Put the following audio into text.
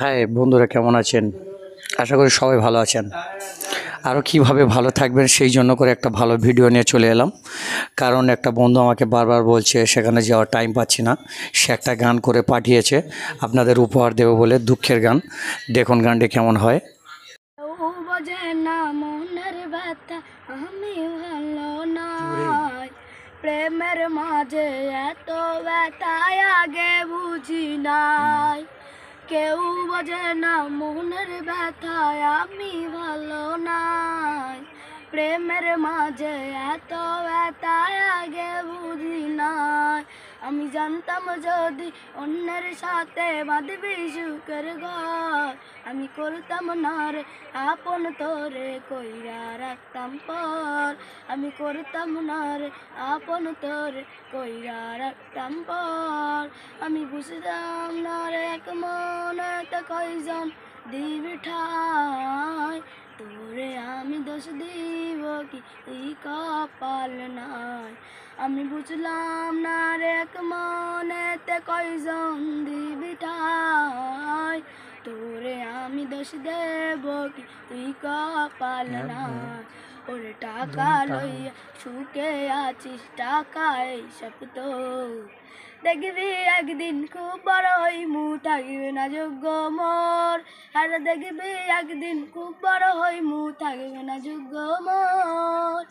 High বন্ধুরা, কেমন আছেন? আশা করি সবাই ভালো আছেন। আরও কীভাবে ভালো থাকবেন সেই জন্য করে একটা ভালো ভিডিও নিয়ে চলে এলাম। কারণ একটা বন্ধু আমাকে বারবার বলছে সেখানে যাওয়ার টাইম পাচ্ছি না। সে একটা গান করে পাঠিয়েছে আপনাদের উপহার দেবো বলে, দুঃখের গান। দেখুন গানটি কেমন হয়। বোঝে না মনের ব্যথা আমি ভালো নাই, প্রেমের মাঝে এত ব্যথায় আগে বুঝি নাই। কেউ বোঝে না মনের ব্যথায় আমি ভালো নাই, প্রেমের মাঝে এত ব্যথায় আগে বুঝি নাই। আমি জানতাম যদি অন্যের সাথে বাঁধবি সুখের ঘর, আমি করতাম না রে আপন তোরে কইরা রাখতাম পর, আমি করতাম না রে আপন তোরে কইরা রাখতাম পর। আমি বুঝতাম না রে এক মনেতে কয়জন দিবি ঠাই, তোরে আমি দোষ দিব কি তুই কপাল নাই। আমি বুঝলাম না রে এক মনেতে কয়জন দিবি ঠাই, তোরে আমি দোষ দেব কি তুই কপাল নাই। ওরে টাকা লইয়া সুখে আছিস, টাকায় সব তো দেখবি একদিন খুব বড় হইমু, থাকবে না যোগ্য মোর। আর দেখবি একদিন খুব বড় হইমু, থাকবে না যোগ্য মোর।